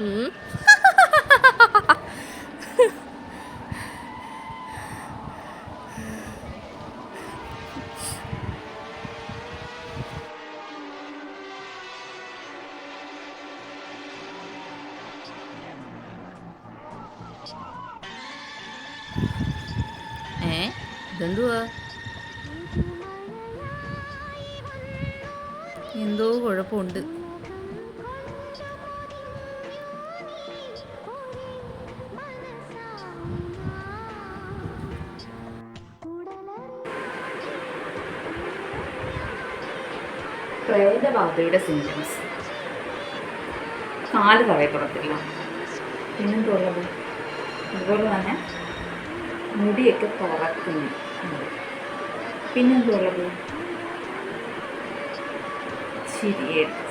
ഉം. ഇതെന്തുവാ? എന്തോ കുഴപ്പമുണ്ട്. പ്രേതബാധയുടെ സിംറ്റംസ്. കാല് തറയപ്പെടത്തില്ല. പിന്നെന്തുള്ളത്? അതുപോലെ തന്നെ മുടിയൊക്കെ പറക്കുന്നു. പിന്നെന്തുള്ളത്?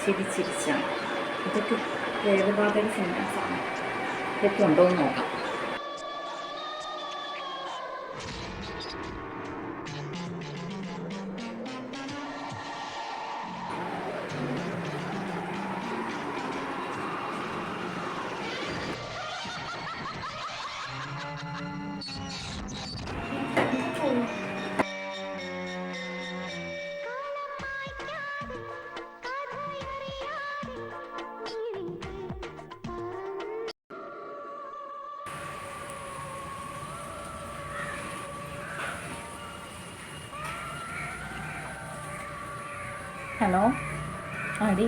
ചിരിച്ചാണ്. ഇതൊക്കെ പ്രേതബാധയുടെ സിംറ്റംസ് ആണ്. ഇതൊക്കെ ഉണ്ടോ എന്ന് നോക്കാം. ഹലോ അടി,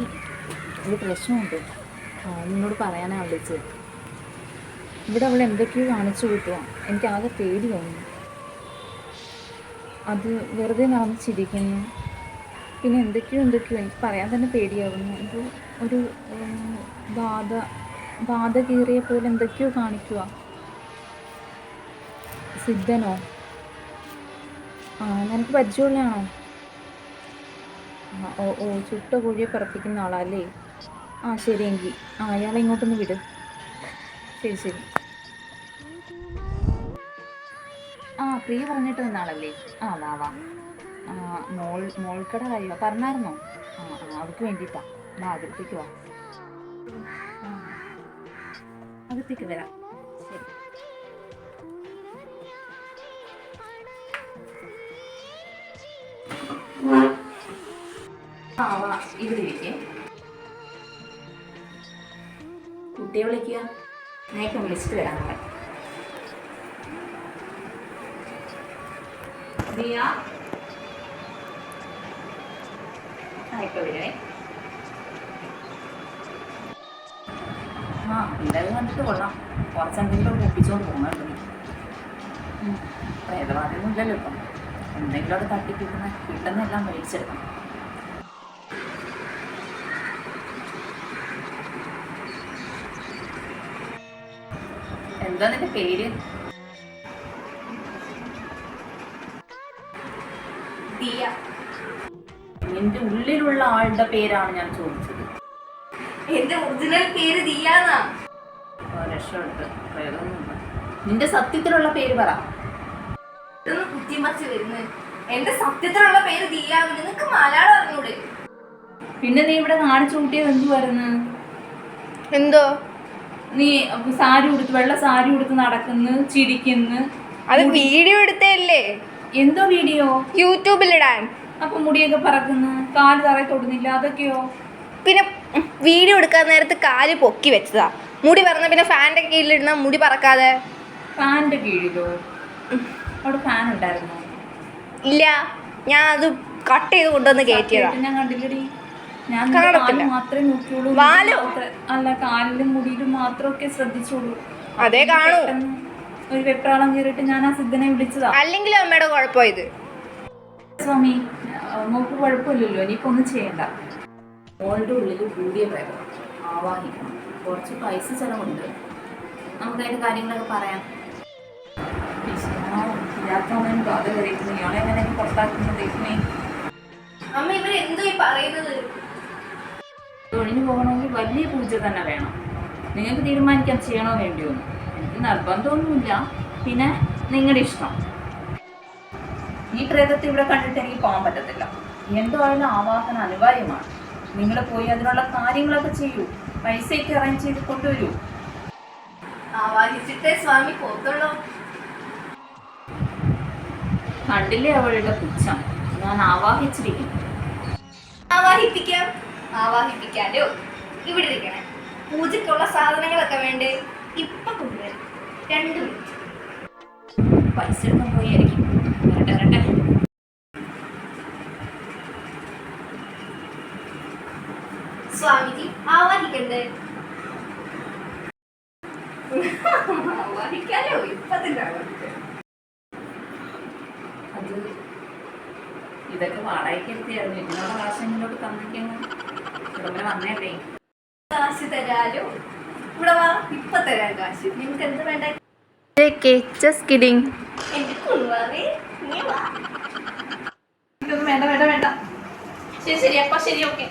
ഒരു പ്രശ്നമുണ്ട്. നിന്നോട് പറയാനാണ് വിളിച്ചത്. ഇവിടെ അവൾ എന്തൊക്കെയോ കാണിച്ചു കൂട്ടുക. എനിക്കാകെ പേടി തോന്നുന്നു. അത് വെറുതെ നടന്ന് ചിരിക്കുന്നു. പിന്നെ എന്തൊക്കെയോ എനിക്ക് പറയാൻ തന്നെ പേടിയാവുന്നു. ഇത് ഒരു ബാധ കീറിയ പോലെ എന്തൊക്കെയോ കാണിക്കുക. സിദ്ധനോ? നിനക്ക് പരിചയമുള്ളതാണോ? ഓ ചുട്ട കോഴിയെ പറപ്പിക്കുന്ന ആളല്ലേ? ശരിയെങ്കിൽ അയാളെ ഇങ്ങോട്ടൊന്ന് വിട്. ശരി. പ്രിയ പറഞ്ഞിട്ട് വന്ന ആളല്ലേ? വാ. മോൾക്കട കാര്യമോ പറഞ്ഞായിരുന്നോ? അവർക്ക് വേണ്ടിയിട്ടാ. അകത്തേക്ക് വാ. അകത്തേക്ക് വരാം. ശരി. വാ, ഇവിടെ ഇരിക്കേ. കുട്ടിയെ വിളിക്കുക. നേരത്തെ വിളിച്ചിട്ട് വരാൻ പറയാം. ദിയ, ഇപ്പൊ വരേ. എന്തായാലും കണ്ടിട്ട് കൊള്ളാം. കുറച്ചെന്തെങ്കിലും ഒപ്പിച്ചോണ്ട് പോകുന്നുണ്ട്. പ്രേതബാധയൊന്നും ഇല്ലല്ലോ ഇപ്പം. എന്തെങ്കിലും അത് കിട്ടുന്നെല്ലാം മേടിച്ചെടുക്കണം. എന്താ നിന്റെ പേര്? ദിയ. നിന്റെ ഉള്ളിലുള്ള ആളുടെ പേരാണ് ഞാൻ ചോദിച്ചത്. എന്റെ ഒറിജിനൽ പേര് ദിയാന്നാ. രക്ഷപ്പെട്ട് പ്രേതമൊന്നുമില്ല. നിന്റെ സത്യത്തിലുള്ള പേര് പറ. ഇതൊന്ന് കുത്തിമറിച്ച് വരുന്നത്. എന്റെ സത്യത്തിലുള്ള പേര് ദിയാന്ന്. നിനക്ക് മലയാളം അറിഞ്ഞൂടെ? പിന്നെ നീ ഇവിടെ കാണിച്ചു കൂട്ടിയത് എന്തുവായിരുന്നു? എന്തോ? നീ സാരി ഉടുത്ത്, വെള്ള സാരി ഉടുത്ത് നടക്കുന്നു, ചിരിക്കുന്നു. അത് വീഡിയോ എടുത്തല്ലേ? എന്തോ വീഡിയോ? യൂട്യൂബിലിടാൻ. അപ്പൊ മുടിയൊക്കെ പറക്കുന്നു, കാല് തറയിൽ തൊടുന്നില്ല, അതൊക്കെയോ? പിന്നെ വീഡിയോ എടുക്കാൻ നേരത്ത് കാല് പൊക്കി വെച്ചതാ. മുടി പറന്ന പിന്നെ ഫാനിന്റെ കീഴിലിടുന്ന മുടി പറക്കാതെ. ഫാനിന്റെ കീഴിലോ? അവിടെ ഫാൻ ഉണ്ടായിരുന്നോ? ഇല്ല, ഞാൻ അത് കട്ട് ചെയ്ത് കൊണ്ടുവന്ന് കയറ്റിയതാ. ഞാൻ കണ്ടില്ലടി. ഞാൻ മാത്രമേ നോക്കിയുള്ളൂ. അല്ല, കാലിലും മുടിയിലും മാത്രമൊക്കെ ശ്രദ്ധിച്ചോളൂ. അതേ കാണൂ. ഒരു വെപ്രാളം കയറിയിട്ട് ഞാൻ ആ സിദ്ധനെ വിളിച്ചതാ. അല്ലെങ്കിലും അമ്മയുടെ കുഴപ്പം ഇത്. സ്വാമി, നോക്ക് കുഴപ്പമില്ലല്ലോ. ഇനിയിപ്പോ ഒന്നും ചെയ്യണ്ട. മോളുടെ ഉള്ളിൽ കൂടിയ പ്രേതം ആവാഹിക്കണം. കുറച്ച് പൈസ ചെലവുണ്ട്. നമുക്ക് അതിന്റെ കാര്യങ്ങളൊക്കെ പറയാം. ബാധ കയറിയിരിക്കുന്നു. ഇയാളെ എങ്ങനെയൊക്കെ പുറത്താക്കുന്നത്? അമ്മ ഇവരെന്തോ പറയുന്നത്? ഒഴിഞ്ഞു പോകണമെങ്കിൽ വലിയ പൂജ തന്നെ വേണം. നിങ്ങൾക്ക് തീരുമാനിക്കാൻ ചെയ്യണോ വേണ്ടിയോ? എനിക്ക് നിർബന്ധമൊന്നുമില്ല. പിന്നെ നിങ്ങളുടെ ഇഷ്ടം. ഈ പ്രേതത്തെ ഇവിടെ കണ്ടിട്ട് എനിക്ക് പോകാൻ പറ്റത്തില്ല. എന്തായാലും ആവാഹന അനിവാര്യമാണ്. നിങ്ങൾ പോയി അതിനുള്ള കാര്യങ്ങളൊക്കെ ചെയ്യൂ, പൈസയൊക്കെ അറേഞ്ച് ചെയ്ത് കൊണ്ടുവരൂ. ആവാഹിച്ചിട്ടേ സ്വാമി പോത്തുള്ളൂ. കണ്ടില്ലേ അവളുടെ പുച്ഛം, ഞാൻ ആവാഹിച്ചിരിക്കുന്നു. ആവാഹിപ്പിക്കാം, ആവാഹിപ്പിക്കാലോ. ഇവിടെ ഇരിക്കണേ, പൂജയ്ക്കുള്ള സാധനങ്ങളൊക്കെ വേണ്ടേ? ഇപ്പൊ കൊണ്ടുവരും. 2 മിനിറ്റ്. പൈസ എടുക്കാൻ പോയായിരിക്കും. വരട്ടെ വരട്ടെ. സ്വാമിജി ആവാഹിക്കണ്ടേ? ആവാഹിക്കാലോ, ഇപ്പൊ തന്നെ ആവാഹിക്കാം. അത് ഇതൊക്കെ വാടകയ്ക്ക് എടുത്തിയായിരുന്നു. ഇതിനുള്ള കാശ് മുന്നോട്ട് തന്നിരിക്കുന്നു. ഇവിടെ വന്നേട്ടേ. കാശ് തരാലോ. ഇവിടെ വാ, ഇപ്പൊ തരാൻ കാശ്. നിനക്ക് എന്ത് വേണ്ട? just kidding. എന്റെ കുറുവാവേ, നീ വാ. ഇതൊന്നും വേണ്ട വേണ്ട വേണ്ട. ശരി ശരി, അപ്പൊ ശരി, ഓക്കെ.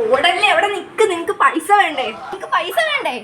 ഓടല്ലേ, അവിടെ നിക്ക്. നിനക്ക് പൈസ വേണ്ടേ? നിനക്ക് പൈസ വേണ്ടേ?